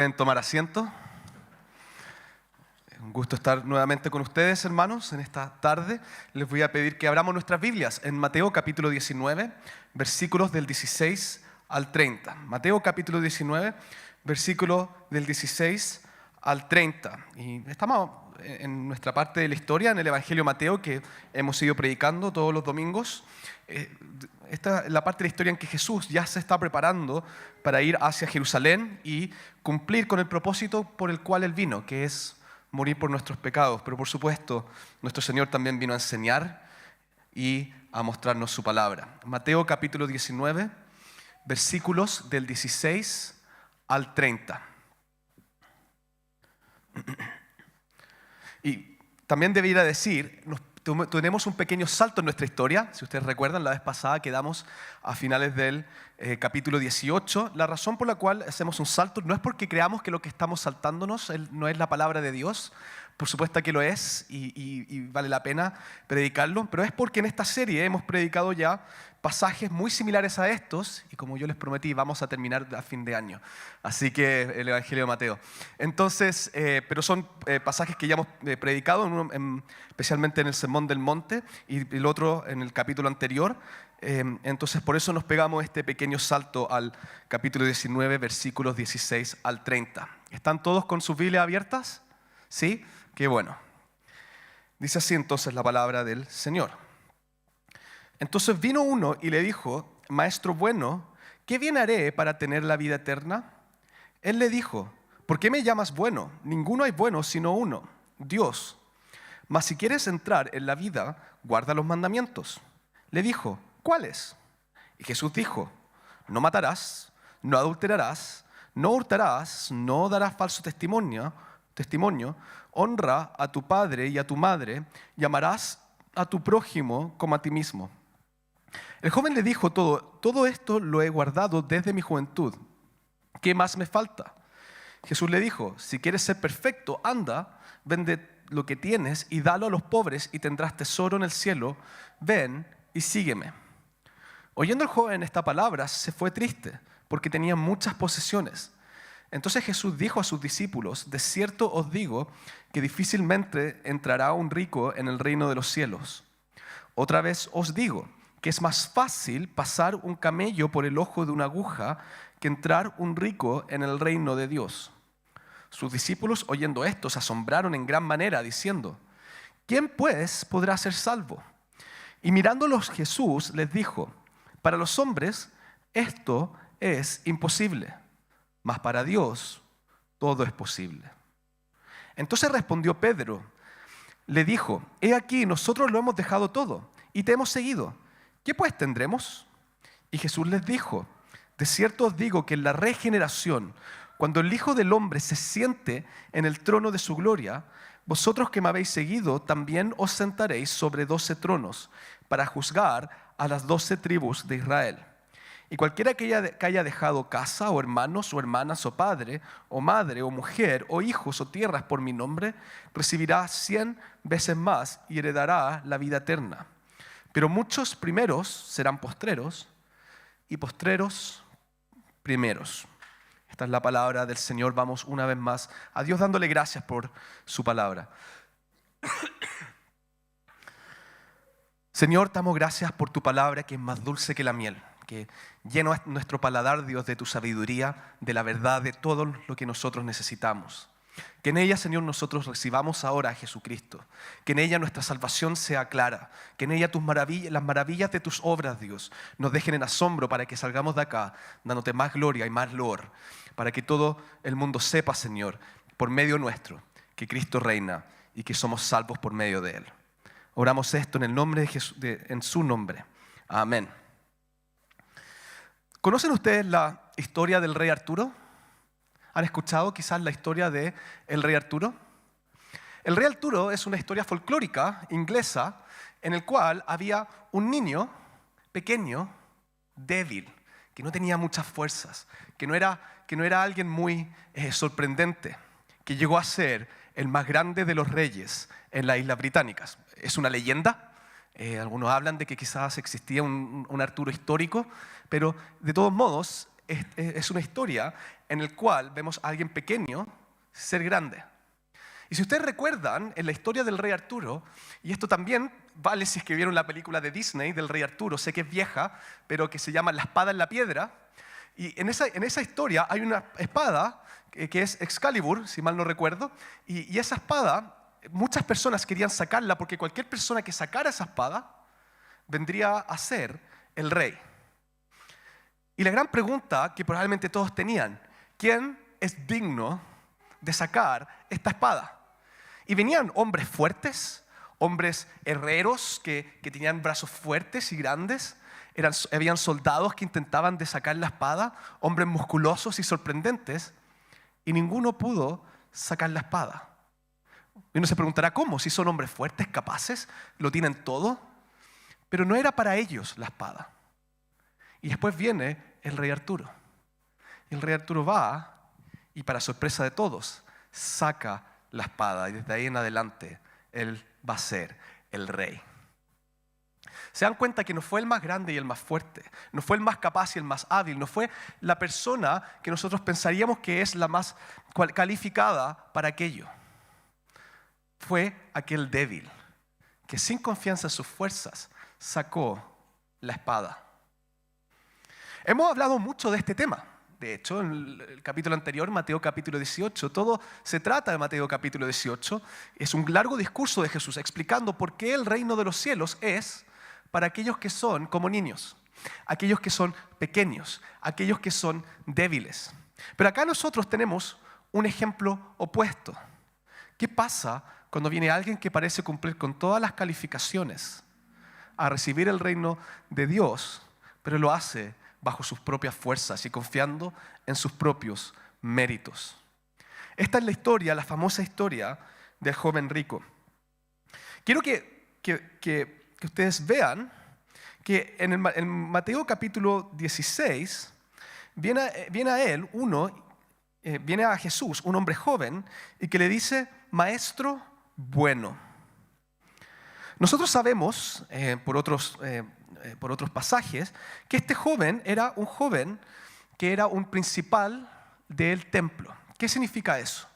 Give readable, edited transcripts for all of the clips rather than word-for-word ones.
Pueden tomar asiento. Es un gusto estar nuevamente con ustedes, hermanos, en esta tarde. Les voy a pedir que abramos nuestras Biblias en Mateo capítulo 19, versículos del 16 al 30. Mateo capítulo 19, versículo del 16 al 30. Y estamos en nuestra parte de la historia, en el Evangelio de Mateo, que hemos ido predicando todos los domingos. Esta es la parte de la historia en que Jesús ya se está preparando para ir hacia Jerusalén y cumplir con el propósito por el cual Él vino, que es morir por nuestros pecados. Pero por supuesto, nuestro Señor también vino a enseñar y a mostrarnos su palabra. Mateo capítulo 19, versículos del 16 al 30. Y también debería decir, tenemos un pequeño salto en nuestra historia. Si ustedes recuerdan, la vez pasada quedamos a finales del capítulo 18. La razón por la cual hacemos un salto no es porque creamos que lo que estamos saltándonos no es la palabra de Dios. Por supuesto que lo es y vale la pena predicarlo, pero es porque en esta serie hemos predicado ya pasajes muy similares a estos y como yo les prometí, vamos a terminar a fin de año. Así que el Evangelio de Mateo. Entonces, pero son pasajes que ya hemos predicado, especialmente en el Sermón del Monte y el otro en el capítulo anterior. Entonces, por eso nos pegamos este pequeño salto al capítulo 19, versículos 16 al 30. ¿Están todos con sus Biblias abiertas? ¿Sí? Qué bueno. Dice así entonces la palabra del Señor. Entonces vino uno y le dijo: Maestro bueno, ¿qué bien haré para tener la vida eterna? Él le dijo: ¿por qué me llamas bueno? Ninguno hay bueno sino uno, Dios. Mas si quieres entrar en la vida, guarda los mandamientos. Le dijo: ¿cuáles? Y Jesús dijo: no matarás, no adulterarás, no hurtarás, no darás falso testimonio, honra a tu padre y a tu madre, y amarás a tu prójimo como a ti mismo. El joven le dijo: todo esto lo he guardado desde mi juventud. ¿Qué más me falta? Jesús le dijo: si quieres ser perfecto, anda, vende lo que tienes y dalo a los pobres y tendrás tesoro en el cielo. Ven y sígueme. Oyendo el joven esta palabra, se fue triste, porque tenía muchas posesiones. Entonces Jesús dijo a sus discípulos: de cierto os digo que difícilmente entrará un rico en el reino de los cielos. Otra vez os digo que es más fácil pasar un camello por el ojo de una aguja que entrar un rico en el reino de Dios. Sus discípulos, oyendo esto, se asombraron en gran manera, diciendo: ¿quién pues podrá ser salvo? Y mirándolos Jesús les dijo: para los hombres esto es imposible, mas para Dios todo es posible. Entonces respondió Pedro, le dijo: he aquí, nosotros lo hemos dejado todo y te hemos seguido. ¿Qué pues tendremos? Y Jesús les dijo: de cierto os digo que en la regeneración, cuando el Hijo del Hombre se siente en el trono de su gloria, vosotros que me habéis seguido también os sentaréis sobre 12 tronos para juzgar a las 12 tribus de Israel. Y cualquiera que haya dejado casa, o hermanos, o hermanas, o padre, o madre, o mujer, o hijos, o tierras por mi nombre, recibirá 100 veces más y heredará la vida eterna. Pero muchos primeros serán postreros, y postreros primeros. Esta es la palabra del Señor. Vamos una vez más a Dios dándole gracias por su palabra. Señor, te damos gracias por tu palabra, que es más dulce que la miel, que llena nuestro paladar, Dios, de tu sabiduría, de la verdad, de todo lo que nosotros necesitamos. Que en ella, Señor, nosotros recibamos ahora a Jesucristo. Que en ella nuestra salvación sea clara. Que en ella las maravillas de tus obras, Dios, nos dejen en asombro para que salgamos de acá dándote más gloria y más loor. Para que todo el mundo sepa, Señor, por medio nuestro, que Cristo reina y que somos salvos por medio de Él. Oramos esto en el nombre de Jesús, en su nombre. Amén. ¿Conocen ustedes la historia del rey Arturo? ¿Han escuchado quizás la historia del rey Arturo? El rey Arturo es una historia folclórica inglesa en el cual había un niño pequeño, débil, que no tenía muchas fuerzas, que no era alguien muy sorprendente, que llegó a ser el más grande de los reyes en las Islas Británicas. Es una leyenda. Algunos hablan de que quizás existía un Arturo histórico, pero de todos modos es una historia en la cual vemos a alguien pequeño ser grande. Y si ustedes recuerdan, en la historia del rey Arturo, y esto también vale si es que vieron la película de Disney del rey Arturo, sé que es vieja, pero que se llama La espada en la piedra, y en esa historia hay una espada que es Excalibur, si mal no recuerdo, y esa espada, muchas personas querían sacarla porque cualquier persona que sacara esa espada vendría a ser el rey. Y la gran pregunta que probablemente todos tenían, ¿quién es digno de sacar esta espada? Y venían hombres fuertes, hombres herreros que tenían brazos fuertes y grandes. Habían soldados que intentaban de sacar la espada, hombres musculosos y sorprendentes, y ninguno pudo sacar la espada. Y uno se preguntará, ¿cómo? Si son hombres fuertes, capaces, lo tienen todo. Pero no era para ellos la espada. Y después viene el rey Arturo. Y el rey Arturo va, y para sorpresa de todos, saca la espada. Y desde ahí en adelante, él va a ser el rey. Se dan cuenta que no fue el más grande y el más fuerte, no fue el más capaz y el más hábil, no fue la persona que nosotros pensaríamos que es la más calificada para aquello. Fue aquel débil que sin confianza en sus fuerzas sacó la espada. Hemos hablado mucho de este tema. De hecho, en el capítulo anterior, Mateo capítulo 18, todo se trata de Mateo capítulo 18. Es un largo discurso de Jesús explicando por qué el reino de los cielos es para aquellos que son como niños, aquellos que son pequeños, aquellos que son débiles. Pero acá nosotros tenemos un ejemplo opuesto. ¿Qué pasa cuando viene alguien que parece cumplir con todas las calificaciones a recibir el reino de Dios, pero lo hace bajo sus propias fuerzas y confiando en sus propios méritos? Esta es la historia, la famosa historia del joven rico. Quiero que ustedes vean que en Mateo capítulo 16 viene a Jesús, un hombre joven, y que le dice, maestro bueno. Nosotros sabemos por otros pasajes que este joven era un joven que era un principal del templo. ¿Qué significa eso?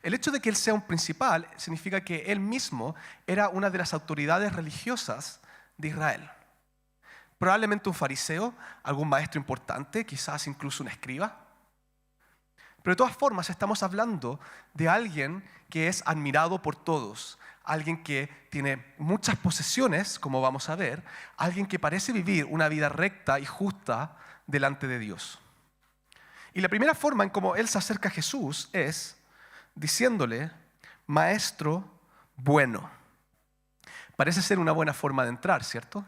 El hecho de que él sea un principal significa que él mismo era una de las autoridades religiosas de Israel. Probablemente un fariseo, algún maestro importante, quizás incluso un escriba. Pero de todas formas estamos hablando de alguien que es admirado por todos, alguien que tiene muchas posesiones, como vamos a ver, alguien que parece vivir una vida recta y justa delante de Dios. Y la primera forma en cómo él se acerca a Jesús es diciéndole, maestro bueno. Parece ser una buena forma de entrar, ¿cierto?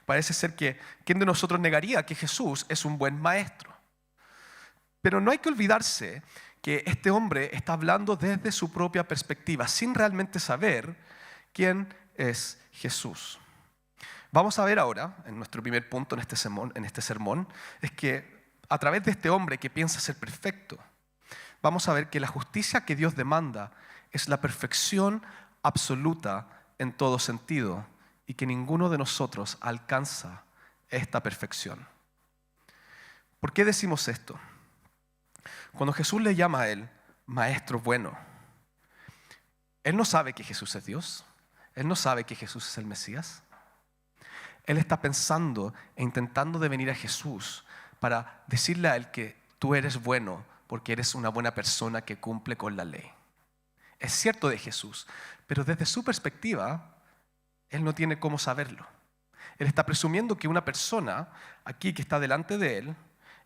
Parece ser que ¿quién de nosotros negaría que Jesús es un buen maestro? Pero no hay que olvidarse que este hombre está hablando desde su propia perspectiva, sin realmente saber quién es Jesús. Vamos a ver ahora, en nuestro primer punto en este sermón, es que a través de este hombre que piensa ser perfecto, vamos a ver que la justicia que Dios demanda es la perfección absoluta en todo sentido y que ninguno de nosotros alcanza esta perfección. ¿Por qué decimos esto? Cuando Jesús le llama a él maestro bueno, él no sabe que Jesús es Dios, él no sabe que Jesús es el Mesías. Él está pensando e intentando de venir a Jesús para decirle a él que tú eres bueno porque eres una buena persona que cumple con la ley. Es cierto de Jesús, pero desde su perspectiva, él no tiene cómo saberlo. Él está presumiendo que una persona aquí que está delante de él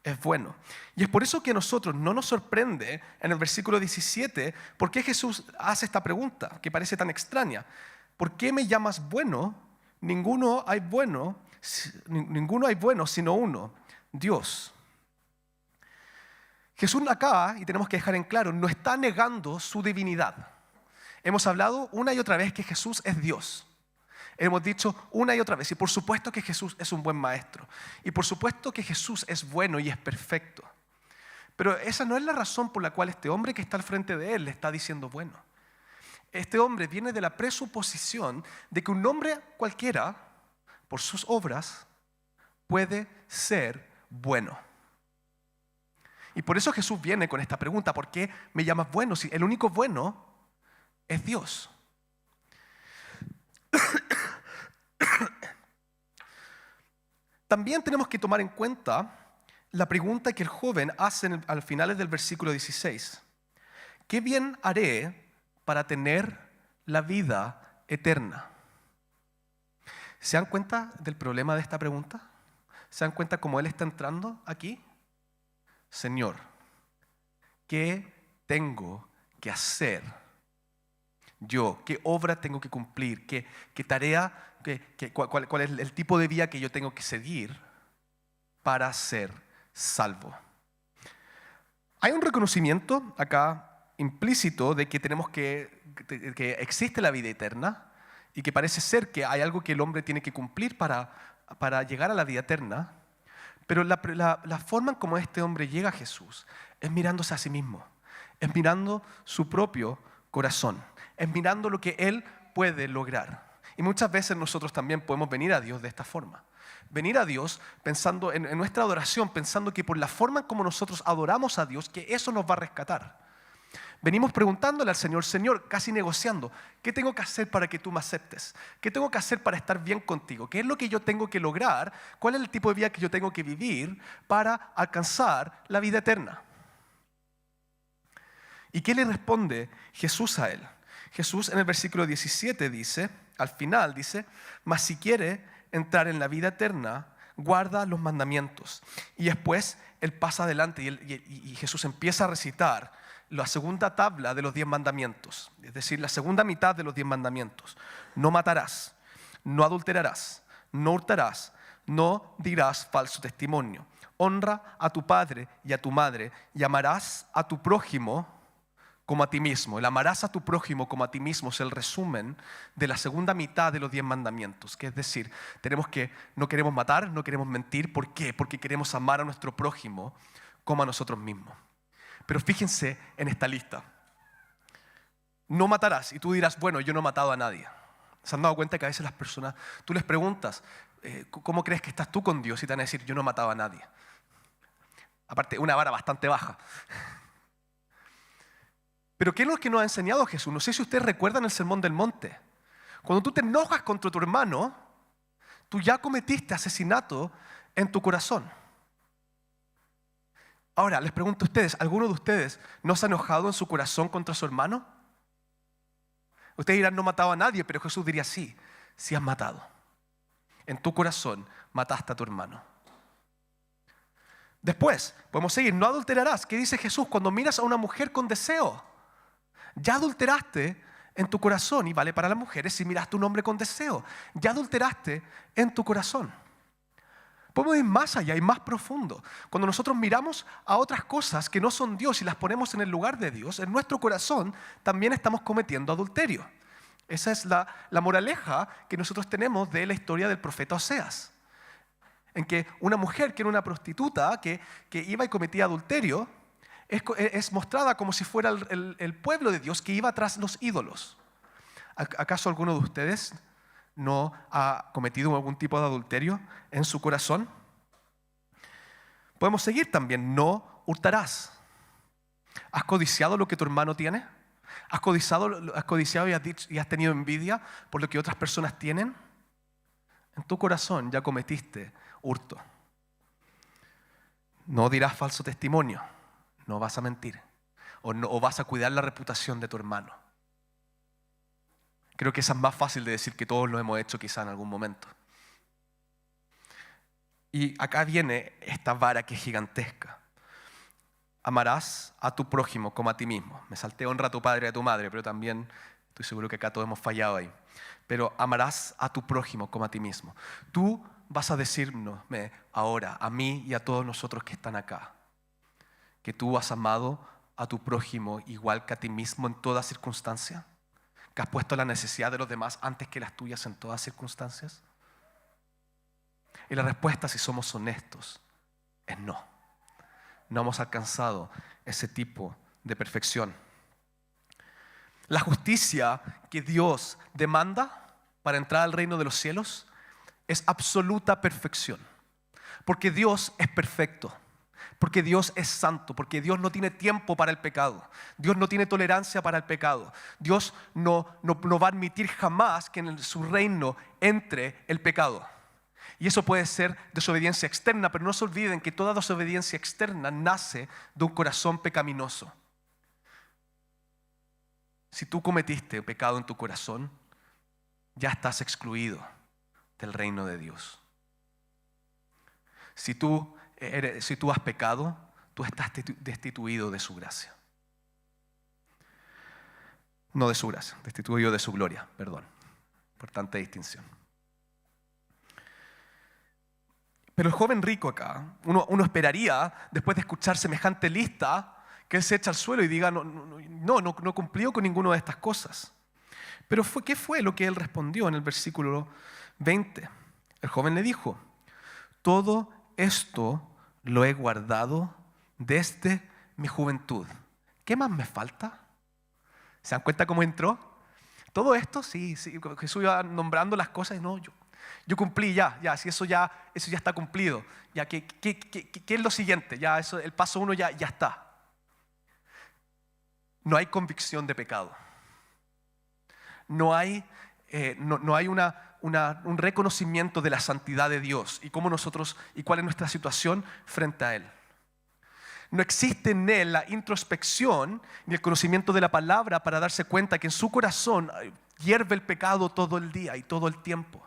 es bueno. Y es por eso que a nosotros no nos sorprende en el versículo 17 por qué Jesús hace esta pregunta que parece tan extraña. ¿Por qué me llamas bueno? Ninguno hay bueno sino uno, Dios. Jesús acá, y tenemos que dejar en claro, no está negando su divinidad. Hemos hablado una y otra vez que Jesús es Dios. Hemos dicho una y otra vez, y por supuesto que Jesús es un buen maestro. Y por supuesto que Jesús es bueno y es perfecto. Pero esa no es la razón por la cual este hombre que está al frente de él le está diciendo bueno. Este hombre viene de la presuposición de que un hombre cualquiera, por sus obras, puede ser bueno. Y por eso Jesús viene con esta pregunta: ¿por qué me llamas bueno si el único bueno es Dios? También tenemos que tomar en cuenta la pregunta que el joven hace al final del versículo 16. ¿Qué bien haré para tener la vida eterna? ¿Se dan cuenta del problema de esta pregunta? ¿Se dan cuenta cómo él está entrando aquí? Señor, ¿qué tengo que hacer yo? ¿Qué obra tengo que cumplir? ¿Qué tarea? ¿Cuál es el tipo de vida que yo tengo que seguir para ser salvo? Hay un reconocimiento acá implícito de que que existe la vida eterna y que parece ser que hay algo que el hombre tiene que cumplir para llegar a la vida eterna. Pero la forma en cómo este hombre llega a Jesús es mirándose a sí mismo, es mirando su propio corazón, es mirando lo que él puede lograr. Y muchas veces nosotros también podemos venir a Dios de esta forma. Venir a Dios pensando en nuestra adoración, pensando que por la forma en como nosotros adoramos a Dios, que eso nos va a rescatar. Venimos preguntándole al Señor, Señor, casi negociando, ¿qué tengo que hacer para que tú me aceptes? ¿Qué tengo que hacer para estar bien contigo? ¿Qué es lo que yo tengo que lograr? ¿Cuál es el tipo de vida que yo tengo que vivir para alcanzar la vida eterna? ¿Y qué le responde Jesús a él? Jesús en el versículo 17 dice, al final dice, mas si quiere entrar en la vida eterna, guarda los mandamientos. Y después él pasa adelante y Jesús empieza a recitar la segunda tabla de los 10 mandamientos, es decir, la segunda mitad de los 10 mandamientos. No matarás, no adulterarás, no hurtarás, no dirás falso testimonio. Honra a tu padre y a tu madre y amarás a tu prójimo como a ti mismo. El amarás a tu prójimo como a ti mismo es el resumen de la segunda mitad de los 10 mandamientos, que es decir, no queremos matar, no queremos mentir. ¿Por qué? Porque queremos amar a nuestro prójimo como a nosotros mismos. Pero fíjense en esta lista. No matarás. Y tú dirás, bueno, yo no he matado a nadie. ¿Se han dado cuenta que a veces las personas, tú les preguntas, ¿cómo crees que estás tú con Dios? Y te van a decir, yo no he matado a nadie. Aparte, una vara bastante baja. Pero ¿qué es lo que nos ha enseñado Jesús? No sé si ustedes recuerdan el Sermón del Monte. Cuando tú te enojas contra tu hermano, tú ya cometiste asesinato en tu corazón. Ahora, les pregunto a ustedes, ¿alguno de ustedes no se ha enojado en su corazón contra su hermano? Ustedes dirán, no he matado a nadie, pero Jesús diría, sí has matado. En tu corazón mataste a tu hermano. Después, podemos seguir, no adulterarás. ¿Qué dice Jesús? Cuando miras a una mujer con deseo, ya adulteraste en tu corazón. Y vale para las mujeres si miraste a un hombre con deseo. Ya adulteraste en tu corazón. Podemos ir más allá y más profundo. Cuando nosotros miramos a otras cosas que no son Dios y las ponemos en el lugar de Dios, en nuestro corazón también estamos cometiendo adulterio. Esa es la moraleja que nosotros tenemos de la historia del profeta Oseas. En que una mujer que era una prostituta, que iba y cometía adulterio, es mostrada como si fuera el pueblo de Dios que iba tras los ídolos. ¿Acaso alguno de ustedes no ha cometido algún tipo de adulterio en su corazón? Podemos seguir también, no hurtarás. ¿Has codiciado lo que tu hermano tiene? ¿Has codiciado y has tenido envidia por lo que otras personas tienen? En tu corazón ya cometiste hurto. No dirás falso testimonio, no vas a mentir o vas a cuidar la reputación de tu hermano. Creo que esa es más fácil de decir, que todos lo hemos hecho quizá en algún momento. Y acá viene esta vara que es gigantesca. Amarás a tu prójimo como a ti mismo. Me salté honra a tu padre y a tu madre, pero también estoy seguro que acá todos hemos fallado ahí. Pero amarás a tu prójimo como a ti mismo. Tú vas a decirnos ahora, a mí y a todos nosotros que están acá, que tú has amado a tu prójimo igual que a ti mismo en toda circunstancia. ¿Que has puesto la necesidad de los demás antes que las tuyas en todas circunstancias? Y la respuesta, si somos honestos, es no. No hemos alcanzado ese tipo de perfección. La justicia que Dios demanda para entrar al reino de los cielos es absoluta perfección. Porque Dios es perfecto. Porque Dios es santo, porque Dios no tiene tiempo para el pecado. Dios no tiene tolerancia para el pecado. Dios no va a admitir jamás que en su reino entre el pecado. Y eso puede ser desobediencia externa, pero no se olviden que toda desobediencia externa nace de un corazón pecaminoso. Si tú cometiste pecado en tu corazón, ya estás excluido del reino de Dios. Si tú has pecado, tú estás destituido de su gracia. No de su gracia, destituido de su gloria, perdón. Importante distinción. Pero el joven rico acá, uno esperaría, después de escuchar semejante lista, que él se eche al suelo y diga, no cumplió con ninguna de estas cosas. Pero ¿qué fue lo que él respondió en el versículo 20? El joven le dijo, todo esto lo he guardado desde mi juventud. ¿Qué más me falta? ¿Se dan cuenta cómo entró? Todo esto, sí, Jesús iba nombrando las cosas y no, yo cumplí si eso ya está cumplido. Ya, ¿qué es lo siguiente? Ya eso, el paso 1 ya está. No hay convicción de pecado. No hay un reconocimiento de la santidad de Dios y cuál es nuestra situación frente a Él. No existe en él la introspección ni el conocimiento de la palabra para darse cuenta que en su corazón hierve el pecado todo el día y todo el tiempo.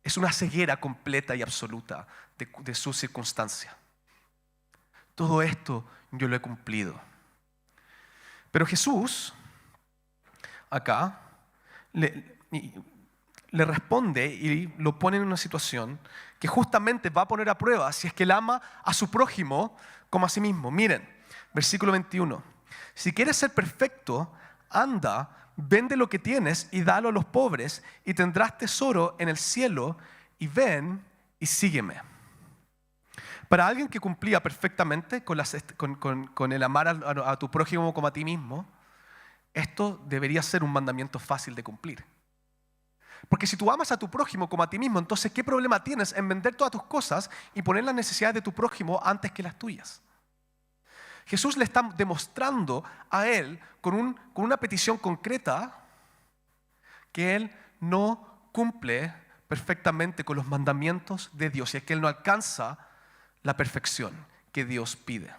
Es una ceguera completa y absoluta de su circunstancia. Todo esto yo lo he cumplido. Pero Jesús acá le responde y lo pone en una situación que justamente va a poner a prueba si es que él ama a su prójimo como a sí mismo. Miren, versículo 21. Si quieres ser perfecto, anda, vende lo que tienes y dalo a los pobres y tendrás tesoro en el cielo y ven y sígueme. Para alguien que cumplía perfectamente con el amar a tu prójimo como a ti mismo, esto debería ser un mandamiento fácil de cumplir. Porque si tú amas a tu prójimo como a ti mismo, entonces ¿qué problema tienes en vender todas tus cosas y poner las necesidades de tu prójimo antes que las tuyas? Jesús le está demostrando a él con una petición concreta que él no cumple perfectamente con los mandamientos de Dios y es que él no alcanza la perfección que Dios pide.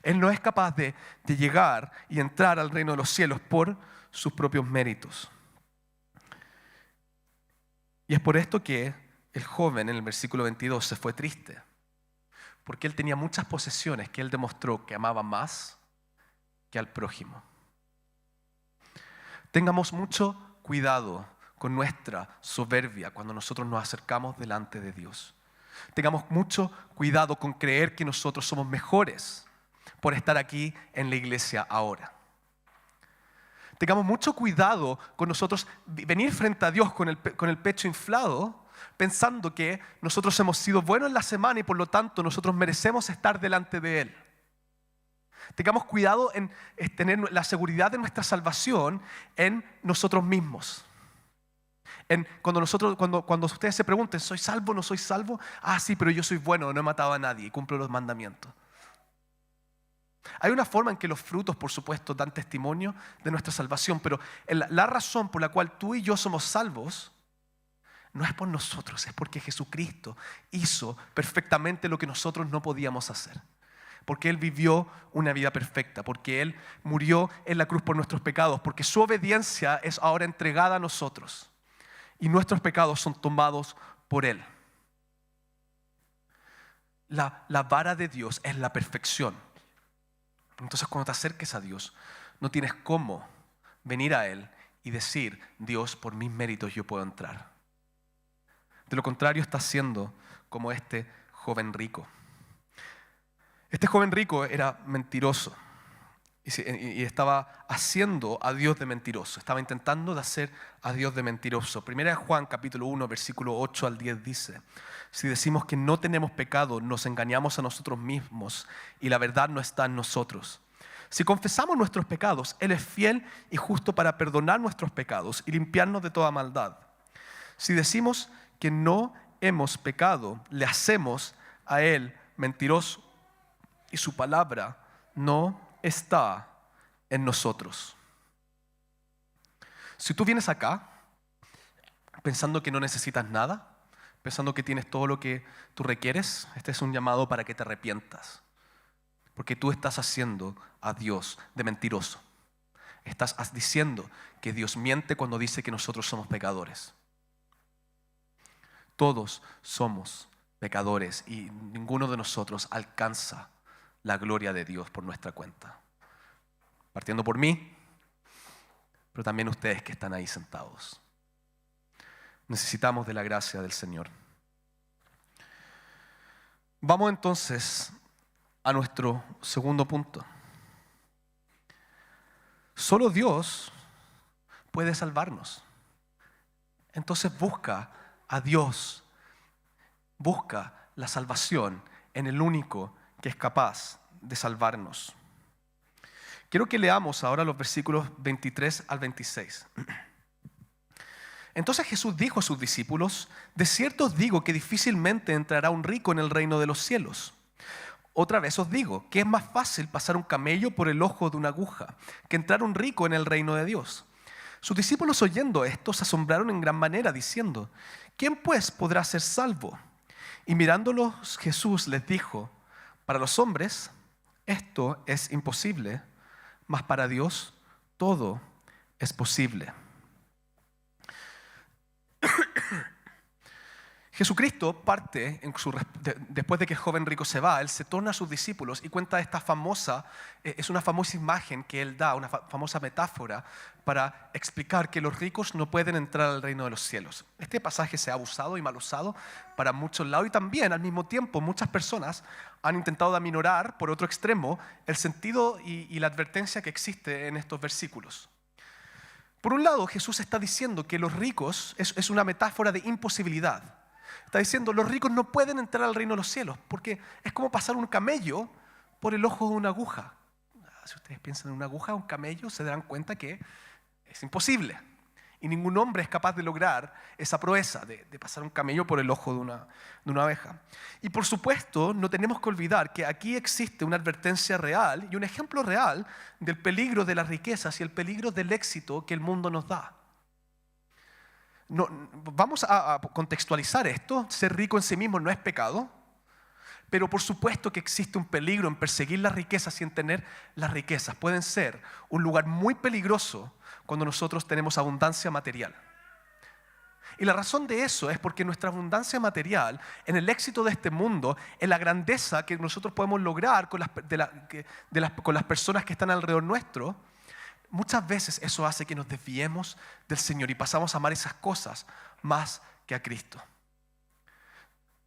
Él no es capaz de llegar y entrar al reino de los cielos por sus propios méritos. Y es por esto que el joven en el versículo 22 se fue triste, porque él tenía muchas posesiones que él demostró que amaba más que al prójimo. Tengamos mucho cuidado con nuestra soberbia cuando nosotros nos acercamos delante de Dios. Tengamos mucho cuidado con creer que nosotros somos mejores por estar aquí en la iglesia ahora. Tengamos mucho cuidado con nosotros venir frente a Dios con el pecho inflado, pensando que nosotros hemos sido buenos en la semana y por lo tanto nosotros merecemos estar delante de Él. Tengamos cuidado en tener la seguridad de nuestra salvación en nosotros mismos. Cuando ustedes se pregunten, ¿soy salvo o no soy salvo? Ah, sí, pero yo soy bueno, no he matado a nadie y cumplo los mandamientos. Hay una forma en que los frutos, por supuesto, dan testimonio de nuestra salvación, pero la razón por la cual tú y yo somos salvos no es por nosotros, es porque Jesucristo hizo perfectamente lo que nosotros no podíamos hacer. Porque Él vivió una vida perfecta, porque Él murió en la cruz por nuestros pecados, porque su obediencia es ahora entregada a nosotros y nuestros pecados son tomados por Él. La vara de Dios es la perfección. Entonces cuando te acerques a Dios, no tienes cómo venir a Él y decir, Dios, por mis méritos yo puedo entrar. De lo contrario, estás siendo como este joven rico. Este joven rico era mentiroso y estaba haciendo a Dios de mentiroso. Estaba intentando de hacer a Dios de mentiroso. Primera de Juan, capítulo 1, versículo 8 al 10 dice: si decimos que no tenemos pecado, nos engañamos a nosotros mismos y la verdad no está en nosotros. Si confesamos nuestros pecados, Él es fiel y justo para perdonar nuestros pecados y limpiarnos de toda maldad. Si decimos que no hemos pecado, le hacemos a él mentiroso y su palabra no está en nosotros. Si tú vienes acá pensando que no necesitas nada, pensando que tienes todo lo que tú requieres, este es un llamado para que te arrepientas. Porque tú estás haciendo a Dios de mentiroso. Estás diciendo que Dios miente cuando dice que nosotros somos pecadores. Todos somos pecadores y ninguno de nosotros alcanza la gloria de Dios por nuestra cuenta. Partiendo por mí, pero también ustedes que están ahí sentados. Necesitamos de la gracia del Señor. Vamos entonces a nuestro segundo punto. Solo Dios puede salvarnos. Entonces busca a Dios, busca la salvación en el único que es capaz de salvarnos. Quiero que leamos ahora los versículos 23 al 26. Entonces Jesús dijo a sus discípulos: de cierto os digo que difícilmente entrará un rico en el reino de los cielos. Otra vez os digo que es más fácil pasar un camello por el ojo de una aguja que entrar un rico en el reino de Dios. Sus discípulos, oyendo esto, se asombraron en gran manera, diciendo: ¿quién pues podrá ser salvo? Y mirándolos, Jesús les dijo: para los hombres esto es imposible, mas para Dios todo es posible. Jesucristo parte, después de que el joven rico se va, Él se torna a sus discípulos y cuenta esta famosa, es una famosa imagen que Él da, una famosa metáfora para explicar que los ricos no pueden entrar al reino de los cielos. Este pasaje se ha abusado y mal usado para muchos lados y también al mismo tiempo muchas personas han intentado aminorar, por otro extremo, el sentido y la advertencia que existe en estos versículos. Por un lado, Jesús está diciendo que los ricos es una metáfora de imposibilidad. Está diciendo, los ricos no pueden entrar al reino de los cielos, porque es como pasar un camello por el ojo de una aguja. Si ustedes piensan en una aguja, un camello, se darán cuenta que es imposible. Y ningún hombre es capaz de lograr esa proeza de pasar un camello por el ojo de una abeja. Y por supuesto, no tenemos que olvidar que aquí existe una advertencia real y un ejemplo real del peligro de las riquezas y el peligro del éxito que el mundo nos da. No, vamos a contextualizar esto. Ser rico en sí mismo no es pecado, pero por supuesto que existe un peligro en perseguir las riquezas y en tener las riquezas. Pueden ser un lugar muy peligroso cuando nosotros tenemos abundancia material. Y la razón de eso es porque nuestra abundancia material, en el éxito de este mundo, en la grandeza que nosotros podemos lograr con las personas que están alrededor nuestro, muchas veces eso hace que nos desviemos del Señor y pasamos a amar esas cosas más que a Cristo.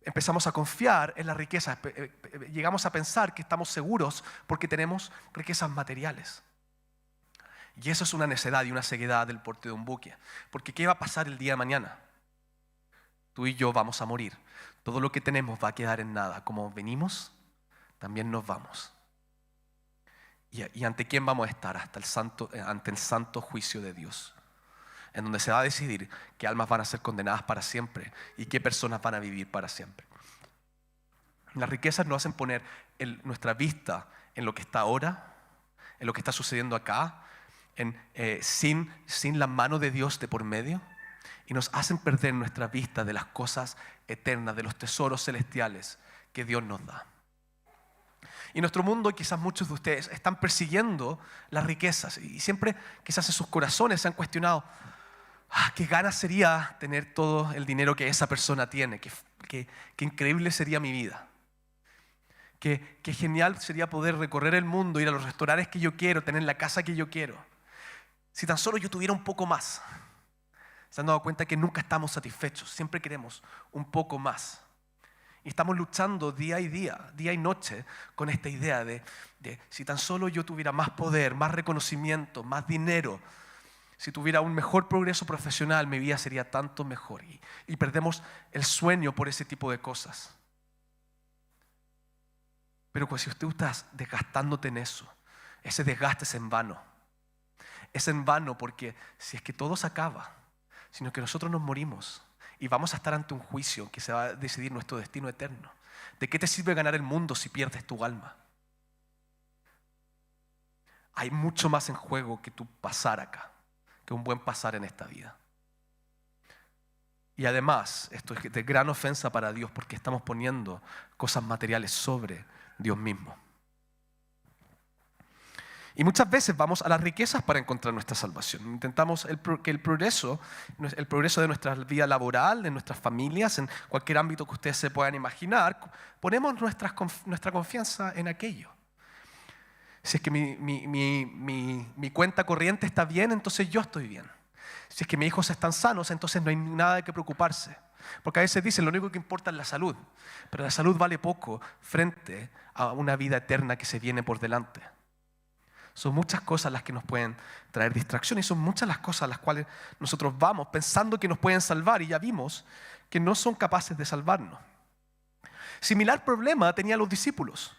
Empezamos a confiar en las riquezas, llegamos a pensar que estamos seguros porque tenemos riquezas materiales. Y eso es una necedad y una ceguedad del porte de un buque. Porque ¿qué va a pasar el día de mañana? Tú y yo vamos a morir. Todo lo que tenemos va a quedar en nada. Como venimos, también nos vamos. ¿Y ante quién vamos a estar? Ante el santo juicio de Dios, en donde se va a decidir qué almas van a ser condenadas para siempre y qué personas van a vivir para siempre. Las riquezas nos hacen poner nuestra vista en lo que está ahora, en lo que está sucediendo acá, sin la mano de Dios de por medio, y nos hacen perder nuestra vista de las cosas eternas, de los tesoros celestiales que Dios nos da. Y en nuestro mundo, quizás muchos de ustedes están persiguiendo las riquezas y siempre quizás en sus corazones se han cuestionado: qué ganas sería tener todo el dinero que esa persona tiene, qué increíble sería mi vida, qué genial sería poder recorrer el mundo, ir a los restaurantes que yo quiero, tener la casa que yo quiero. Si tan solo yo tuviera un poco más. Se han dado cuenta que nunca estamos satisfechos, siempre queremos un poco más. Y estamos luchando día y noche con esta idea de si tan solo yo tuviera más poder, más reconocimiento, más dinero, si tuviera un mejor progreso profesional, mi vida sería tanto mejor. Y perdemos el sueño por ese tipo de cosas. Pero si usted está desgastándote en eso, ese desgaste es en vano. Es en vano porque si es que todo se acaba, sino que nosotros nos morimos y vamos a estar ante un juicio que se va a decidir nuestro destino eterno. ¿De qué te sirve ganar el mundo si pierdes tu alma? Hay mucho más en juego que tu pasar acá, que un buen pasar en esta vida. Y además, esto es de gran ofensa para Dios porque estamos poniendo cosas materiales sobre Dios mismo. Y muchas veces vamos a las riquezas para encontrar nuestra salvación. Intentamos que el progreso de nuestra vida laboral, de nuestras familias, en cualquier ámbito que ustedes se puedan imaginar, ponemos nuestra confianza en aquello. Si es que mi cuenta corriente está bien, entonces yo estoy bien. Si es que mis hijos están sanos, entonces no hay nada de qué preocuparse. Porque a veces dicen, lo único que importa es la salud. Pero la salud vale poco frente a una vida eterna que se viene por delante. Son muchas cosas las que nos pueden traer distracción y son muchas las cosas a las cuales nosotros vamos pensando que nos pueden salvar y ya vimos que no son capaces de salvarnos. Similar problema tenían los discípulos.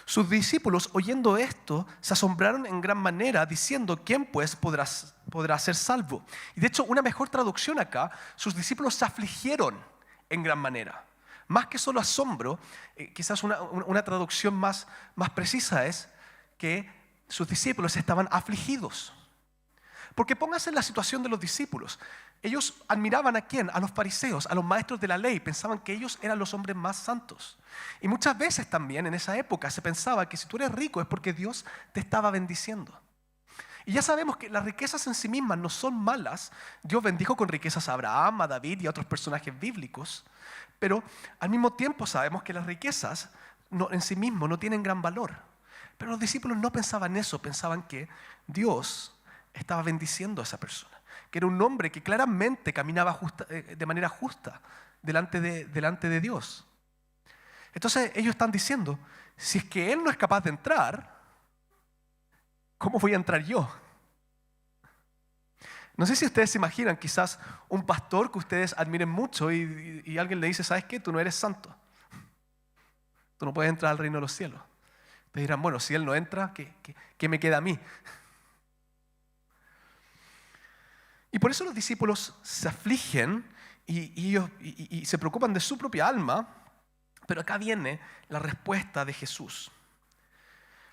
Sus discípulos, oyendo esto, se asombraron en gran manera, diciendo, ¿quién pues podrá ser salvo? Y de hecho, una mejor traducción acá, sus discípulos se afligieron en gran manera. Más que solo asombro, quizás una traducción más precisa es que sus discípulos estaban afligidos. Porque póngase en la situación de los discípulos. Ellos admiraban ¿a quién? A los fariseos, a los maestros de la ley. Pensaban que ellos eran los hombres más santos. Y muchas veces también en esa época se pensaba que si tú eres rico es porque Dios te estaba bendiciendo. Y ya sabemos que las riquezas en sí mismas no son malas. Dios bendijo con riquezas a Abraham, a David y a otros personajes bíblicos. Pero al mismo tiempo sabemos que las riquezas en sí mismas no tienen gran valor. Pero los discípulos no pensaban eso, pensaban que Dios estaba bendiciendo a esa persona, que era un hombre que claramente caminaba de manera justa delante de Dios. Entonces ellos están diciendo, si es que Él no es capaz de entrar, ¿cómo voy a entrar yo? No sé si ustedes se imaginan quizás un pastor que ustedes admiren mucho y alguien le dice, ¿sabes qué? Tú no eres santo. Tú no puedes entrar al reino de los cielos. Ustedes dirán, bueno, si Él no entra, ¿qué me queda a mí? Y por eso los discípulos se afligen y se preocupan de su propia alma, pero acá viene la respuesta de Jesús.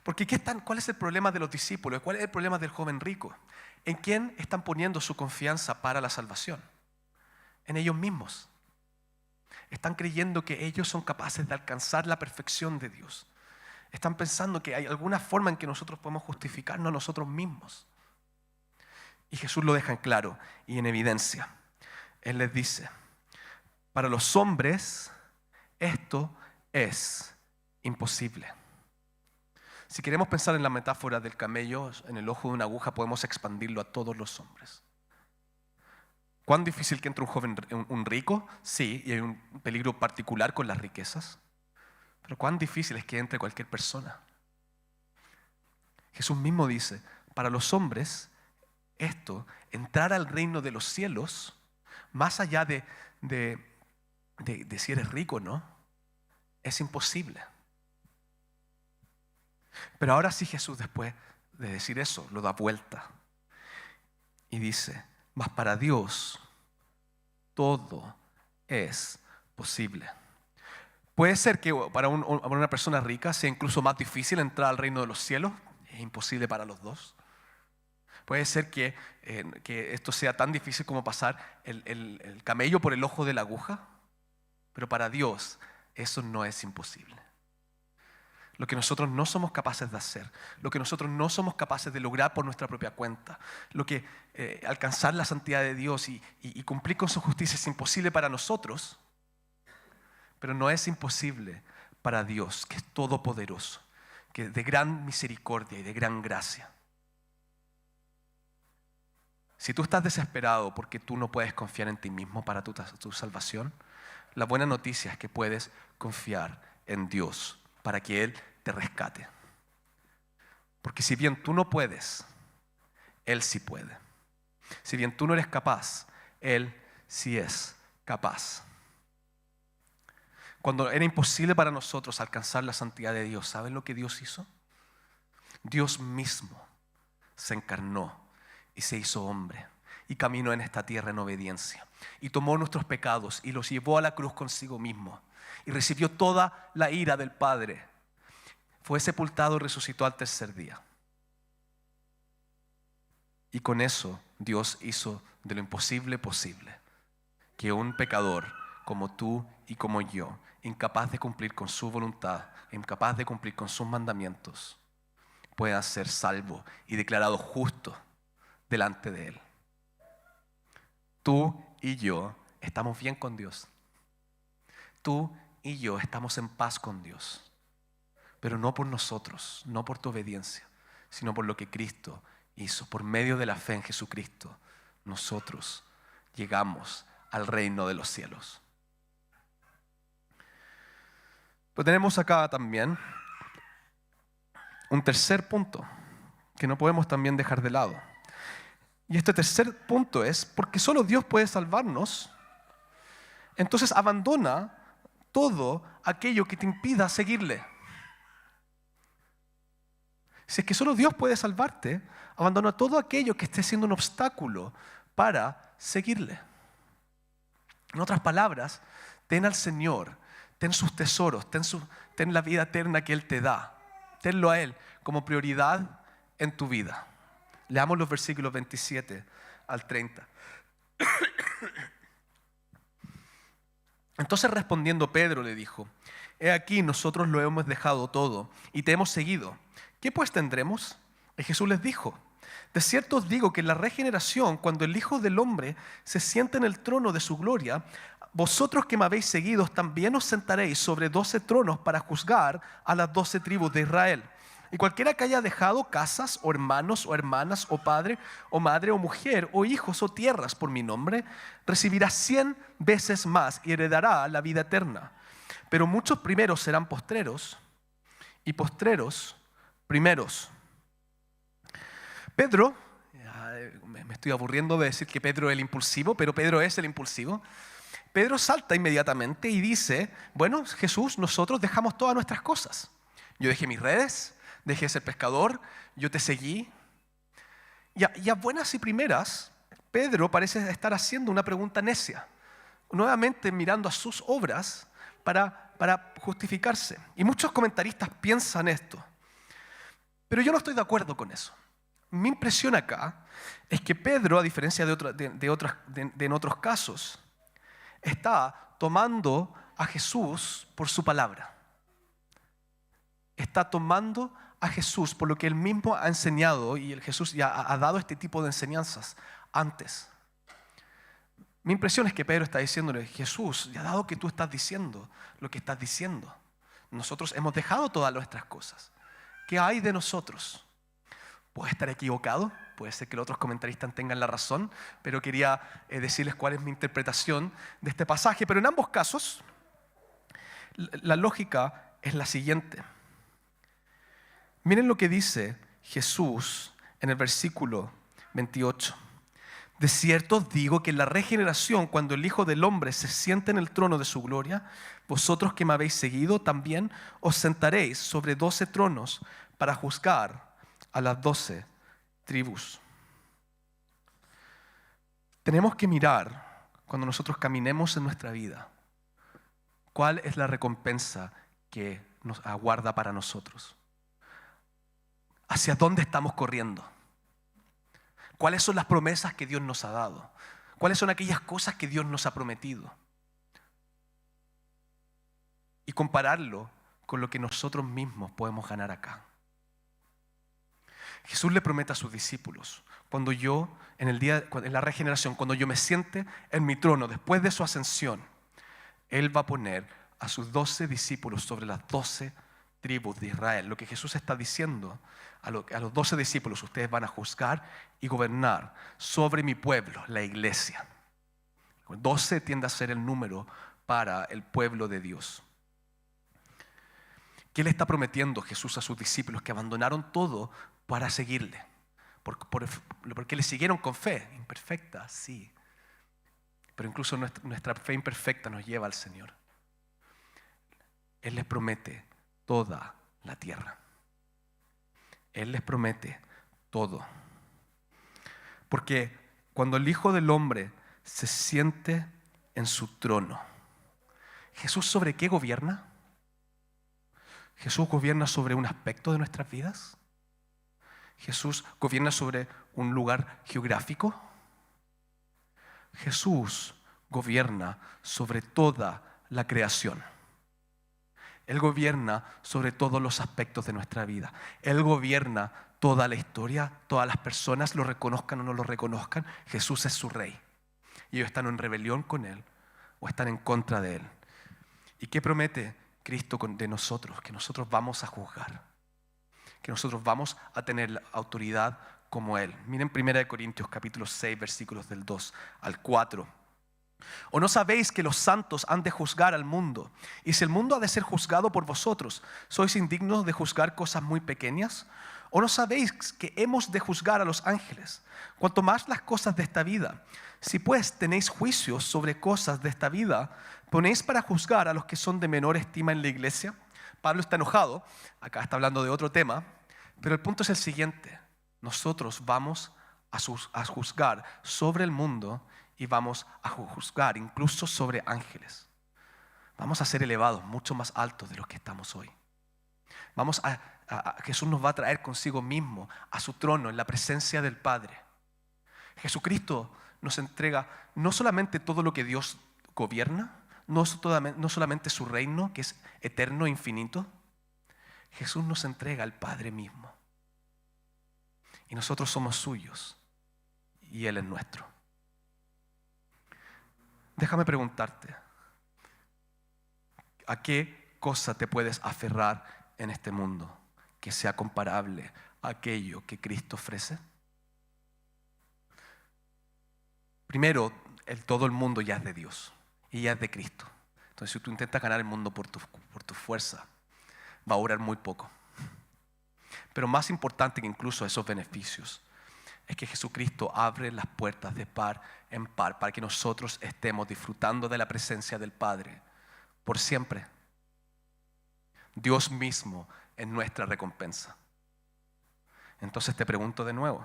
Porque ¿cuál es el problema de los discípulos? ¿Cuál es el problema del joven rico? ¿En quién están poniendo su confianza para la salvación? En ellos mismos. Están creyendo que ellos son capaces de alcanzar la perfección de Dios. Están pensando que hay alguna forma en que nosotros podemos justificarnos a nosotros mismos. Y Jesús lo deja en claro y en evidencia. Él les dice, para los hombres esto es imposible. Si queremos pensar en la metáfora del camello, en el ojo de una aguja, podemos expandirlo a todos los hombres. ¿Cuán difícil que entre un joven, un rico? Sí, y hay un peligro particular con las riquezas. Pero cuán difícil es que entre cualquier persona. Jesús mismo dice, para los hombres, entrar al reino de los cielos, más allá de si eres rico o no, es imposible. Pero ahora sí Jesús, después de decir eso, lo da vuelta y dice, mas para Dios todo es posible. Puede ser que para una persona rica sea incluso más difícil entrar al reino de los cielos, es imposible para los dos. Puede ser que esto sea tan difícil como pasar el camello por el ojo de la aguja, pero para Dios eso no es imposible. Lo que nosotros no somos capaces de hacer, lo que nosotros no somos capaces de lograr por nuestra propia cuenta, lo que alcanzar la santidad de Dios y cumplir con su justicia es imposible para nosotros, pero no es imposible para Dios, que es todopoderoso, que es de gran misericordia y de gran gracia. Si tú estás desesperado porque tú no puedes confiar en ti mismo para tu salvación, la buena noticia es que puedes confiar en Dios para que Él te rescate. Porque si bien tú no puedes, Él sí puede. Si bien tú no eres capaz, Él sí es capaz. Cuando era imposible para nosotros alcanzar la santidad de Dios, ¿saben lo que Dios hizo? Dios mismo se encarnó y se hizo hombre y caminó en esta tierra en obediencia y tomó nuestros pecados y los llevó a la cruz consigo mismo y recibió toda la ira del Padre. Fue sepultado y resucitó al tercer día. Y con eso Dios hizo de lo imposible posible. Que un pecador como tú y como yo, incapaz de cumplir con su voluntad, incapaz de cumplir con sus mandamientos, pueda ser salvo y declarado justo delante de Él. Tú y yo estamos bien con Dios. Tú y yo estamos en paz con Dios. Pero no por nosotros, no por tu obediencia, sino por lo que Cristo hizo. Por medio de la fe en Jesucristo, nosotros llegamos al reino de los cielos. Pero tenemos acá también un tercer punto que no podemos también dejar de lado. Y este tercer punto es, porque solo Dios puede salvarnos, entonces abandona todo aquello que te impida seguirle. Si es que solo Dios puede salvarte, abandona todo aquello que esté siendo un obstáculo para seguirle. En otras palabras, ten al Señor, ten sus tesoros, ten la vida eterna que Él te da. Tenlo a Él como prioridad en tu vida. Leamos los versículos 27 al 30. Entonces respondiendo Pedro le dijo: He aquí, nosotros lo hemos dejado todo y te hemos seguido. ¿Qué pues tendremos? Y Jesús les dijo: De cierto os digo que en la regeneración, cuando el Hijo del Hombre se siente en el trono de su gloria, vosotros que me habéis seguido también os sentaréis sobre 12 tronos para juzgar a las 12 tribus de Israel. Y cualquiera que haya dejado casas, o hermanos, o hermanas, o padre, o madre, o mujer, o hijos, o tierras por mi nombre, recibirá 100 veces más y heredará la vida eterna. Pero muchos primeros serán postreros, y postreros primeros. Pedro, me estoy aburriendo de decir que Pedro es el impulsivo, pero Pedro es el impulsivo. Pedro salta inmediatamente y dice: bueno, Jesús, nosotros dejamos todas nuestras cosas. Yo dejé mis redes, dejé de ser pescador, yo te seguí. Y a buenas y primeras, Pedro parece estar haciendo una pregunta necia, nuevamente mirando a sus obras para justificarse. Y muchos comentaristas piensan esto, pero yo no estoy de acuerdo con eso. Mi impresión acá es que Pedro, a diferencia de en otros casos, está tomando a Jesús por su palabra. Está tomando a Jesús por lo que Él mismo ha enseñado, y el Jesús ya ha dado este tipo de enseñanzas antes. Mi impresión es que Pedro está diciéndole: Jesús, ya dado que tú estás diciendo lo que estás diciendo, nosotros hemos dejado todas nuestras cosas. ¿Qué hay de nosotros? Puedo estar equivocado, puede ser que los otros comentaristas tengan la razón, pero quería decirles cuál es mi interpretación de este pasaje. Pero en ambos casos, la lógica es la siguiente. Miren lo que dice Jesús en el versículo 28. De cierto os digo que en la regeneración, cuando el Hijo del Hombre se siente en el trono de su gloria, vosotros que me habéis seguido también os sentaréis sobre 12 tronos para juzgar a las 12 tribus. Tenemos que mirar, cuando nosotros caminemos en nuestra vida, cuál es la recompensa que nos aguarda para nosotros. ¿Hacia dónde estamos corriendo? ¿Cuáles son las promesas que Dios nos ha dado? ¿Cuáles son aquellas cosas que Dios nos ha prometido? Y compararlo con lo que nosotros mismos podemos ganar acá. Jesús le promete a sus discípulos: cuando yo, en la regeneración, cuando yo me siente en mi trono después de su ascensión, Él va a poner a sus 12 discípulos sobre las 12 tribus de Israel. Lo que Jesús está diciendo a los 12 discípulos: ustedes van a juzgar y gobernar sobre mi pueblo, la iglesia. 12 tiende a ser el número para el pueblo de Dios. ¿Qué le está prometiendo Jesús a sus discípulos que abandonaron todo para seguirle? Porque le siguieron con fe, imperfecta, sí. Pero incluso nuestra fe imperfecta nos lleva al Señor. Él les promete toda la tierra. Él les promete todo. Porque cuando el Hijo del Hombre se siente en su trono, ¿Jesús sobre qué gobierna? ¿Jesús gobierna sobre un aspecto de nuestras vidas? ¿Jesús gobierna sobre un lugar geográfico? Jesús gobierna sobre toda la creación. Él gobierna sobre todos los aspectos de nuestra vida. Él gobierna toda la historia, todas las personas, lo reconozcan o no lo reconozcan. Jesús es su rey. Y ellos están en rebelión con Él o están en contra de Él. ¿Y qué promete Cristo de nosotros? Que nosotros vamos a juzgar. Que nosotros vamos a tener la autoridad como Él. Miren 1 Corintios capítulo 6, versículos del 2 al 4. ¿O no sabéis que los santos han de juzgar al mundo? Y si el mundo ha de ser juzgado por vosotros, ¿sois indignos de juzgar cosas muy pequeñas? ¿O no sabéis que hemos de juzgar a los ángeles? Cuanto más las cosas de esta vida. Si pues tenéis juicios sobre cosas de esta vida, ¿ponéis para juzgar a los que son de menor estima en la iglesia? Pablo está enojado, acá está hablando de otro tema, pero el punto es el siguiente. Nosotros vamos a juzgar sobre el mundo y vamos a juzgar incluso sobre ángeles. Vamos a ser elevados mucho más altos de los que estamos hoy. Jesús nos va a traer consigo mismo a su trono en la presencia del Padre. Jesucristo nos entrega no solamente todo lo que Dios gobierna, no solamente su reino que es eterno e infinito. Jesús nos entrega al Padre mismo. Y nosotros somos suyos y Él es nuestro. Déjame preguntarte, ¿a qué cosa te puedes aferrar en este mundo que sea comparable a aquello que Cristo ofrece? Primero, todo el mundo ya es de Dios y ya es de Cristo. Entonces, si tú intentas ganar el mundo por tu fuerza, va a durar muy poco. Pero más importante que incluso esos beneficios es que Jesucristo abre las puertas de par en par para que nosotros estemos disfrutando de la presencia del Padre por siempre. Dios mismo es nuestra recompensa. Entonces te pregunto de nuevo,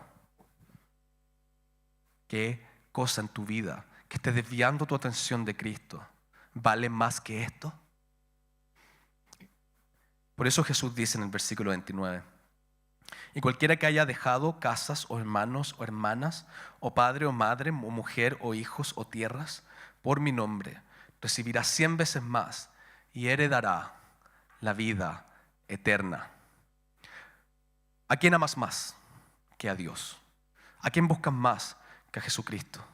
¿qué cosa en tu vida que esté desviando tu atención de Cristo vale más que esto? Por eso Jesús dice en el versículo 29, y cualquiera que haya dejado casas o hermanos o hermanas, o padre o madre, o mujer o hijos o tierras, por mi nombre, recibirá 100 veces más y heredará la vida eterna. ¿A quién amas más que a Dios? ¿A quién buscas más que a Jesucristo?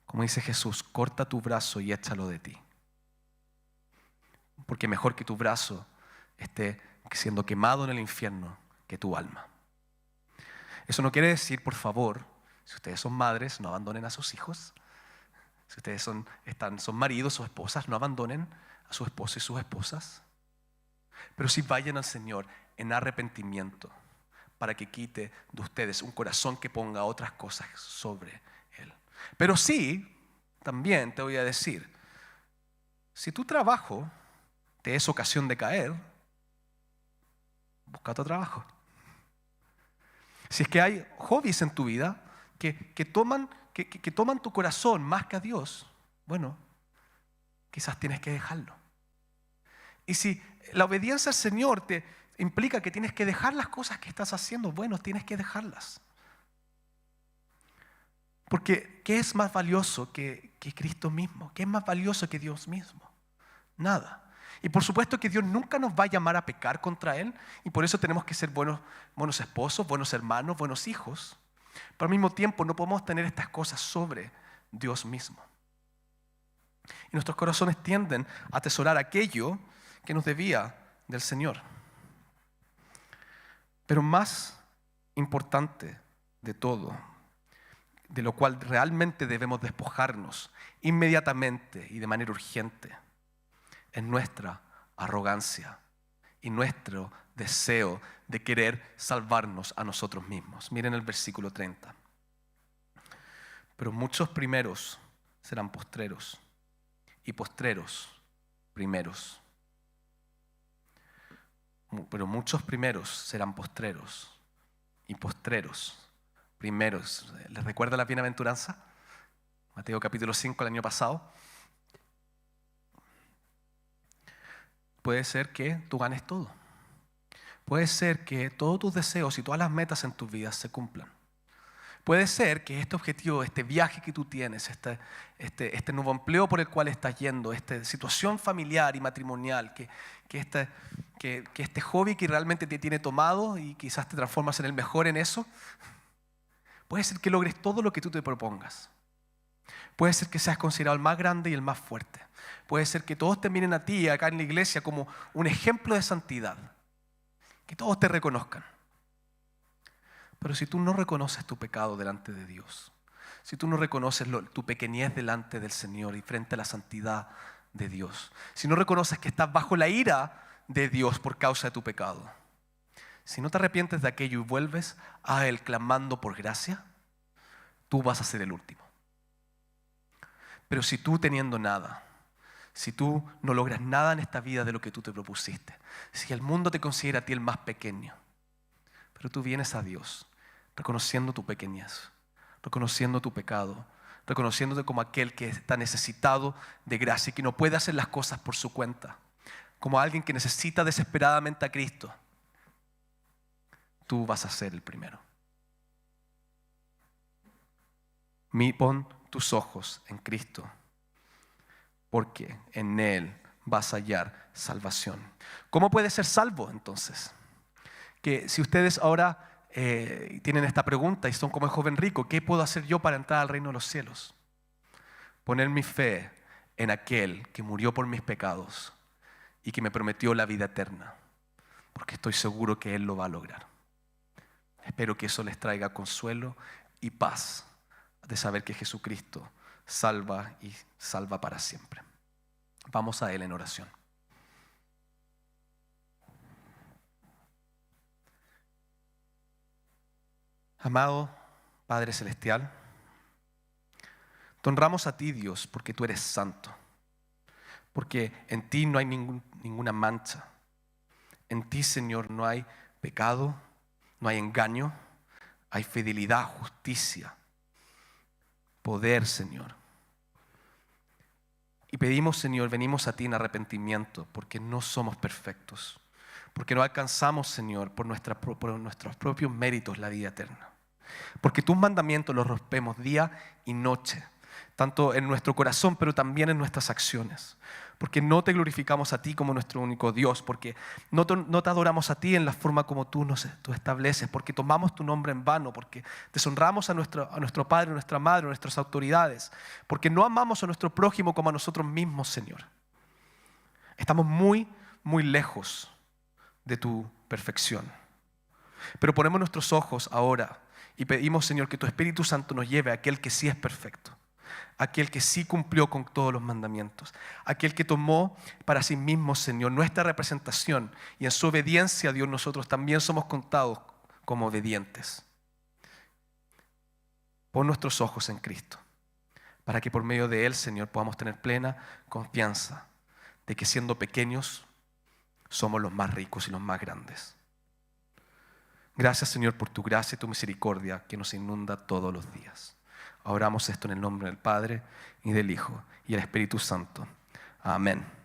Como dice Jesús, corta tu brazo y échalo de ti. Porque mejor que tu brazo esté siendo quemado en el infierno que tu alma. Eso no quiere decir, por favor, si ustedes son madres, no abandonen a sus hijos. Si ustedes son maridos o esposas, no abandonen a su esposo y sus esposas. Pero sí vayan al Señor en arrepentimiento para que quite de ustedes un corazón que ponga otras cosas sobre Él. Pero sí, también te voy a decir, si tu trabajo te es ocasión de caer, busca otro trabajo. Si es que hay hobbies en tu vida que toman tu corazón más que a Dios, bueno, quizás tienes que dejarlo. Y si la obediencia al Señor te implica que tienes que dejar las cosas que estás haciendo, bueno, tienes que dejarlas. Porque ¿qué es más valioso que Cristo mismo? ¿Qué es más valioso que Dios mismo? Nada. Y por supuesto que Dios nunca nos va a llamar a pecar contra Él, y por eso tenemos que ser buenos esposos, buenos hermanos, buenos hijos. Pero al mismo tiempo no podemos tener estas cosas sobre Dios mismo. Y nuestros corazones tienden a atesorar aquello que nos debía del Señor. Pero más importante de todo, de lo cual realmente debemos despojarnos inmediatamente y de manera urgente, es nuestra arrogancia y nuestro deseo de querer salvarnos a nosotros mismos. Miren el versículo 30. Pero muchos primeros serán postreros y postreros primeros. Pero muchos primeros serán postreros y postreros primeros. ¿Les recuerda la bienaventuranza? Mateo capítulo 5 el año pasado. puede ser que tú ganes todo. Puede ser que todos tus deseos y todas las metas en tu vida se cumplan. Puede ser que este objetivo, este viaje que tú tienes, este nuevo empleo por el cual estás yendo, esta situación familiar y matrimonial, que este hobby que realmente te tiene tomado y quizás te transformas en el mejor en eso, puede ser que logres todo lo que tú te propongas. Puede ser que seas considerado el más grande y el más fuerte. Puede ser que todos te miren a ti acá en la iglesia como un ejemplo de santidad. Que todos te reconozcan. Pero si tú no reconoces tu pecado delante de Dios, si tú no reconoces tu pequeñez delante del Señor y frente a la santidad de Dios, si no reconoces que estás bajo la ira de Dios por causa de tu pecado, si no te arrepientes de aquello y vuelves a Él clamando por gracia, tú vas a ser el último. Pero si tú teniendo nada, si tú no logras nada en esta vida de lo que tú te propusiste, si el mundo te considera a ti el más pequeño, pero tú vienes a Dios reconociendo tu pequeñez, reconociendo tu pecado, reconociéndote como aquel que está necesitado de gracia y que no puede hacer las cosas por su cuenta, como alguien que necesita desesperadamente a Cristo, tú vas a ser el primero. Pon tus ojos en Cristo, porque en Él vas a hallar salvación. ¿Cómo puedes ser salvo entonces? Que si ustedes ahora tienen esta pregunta y son como el joven rico, ¿qué puedo hacer yo para entrar al reino de los cielos? Poner mi fe en aquel que murió por mis pecados y que me prometió la vida eterna, porque estoy seguro que Él lo va a lograr. Espero que eso les traiga consuelo y paz de saber que Jesucristo salva y salva para siempre. Vamos a Él en oración. Amado Padre Celestial, te honramos a ti, Dios, porque tú eres santo, porque en ti no hay ninguna mancha. En ti, Señor, no hay pecado, no hay engaño, hay fidelidad, justicia, poder, Señor. Y pedimos, Señor, venimos a ti en arrepentimiento, porque no somos perfectos, porque no alcanzamos, Señor, por nuestros propios méritos la vida eterna. Porque tus mandamientos los rompemos día y noche, tanto en nuestro corazón, pero también en nuestras acciones. Porque no te glorificamos a ti como nuestro único Dios, porque no te adoramos a ti en la forma como tú estableces, porque tomamos tu nombre en vano, porque deshonramos a nuestro padre, a nuestra madre, a nuestras autoridades, porque no amamos a nuestro prójimo como a nosotros mismos, Señor. Estamos muy, muy lejos de tu perfección. Pero ponemos nuestros ojos ahora y pedimos, Señor, que tu Espíritu Santo nos lleve a aquel que sí es perfecto, aquel que sí cumplió con todos los mandamientos, aquel que tomó para sí mismo, Señor, nuestra representación, y en su obediencia a Dios nosotros también somos contados como obedientes. Pon nuestros ojos en Cristo, para que por medio de Él, Señor, podamos tener plena confianza de que siendo pequeños somos los más ricos y los más grandes. Gracias, Señor, por tu gracia y tu misericordia que nos inunda todos los días. Oramos esto en el nombre del Padre y del Hijo y del Espíritu Santo. Amén.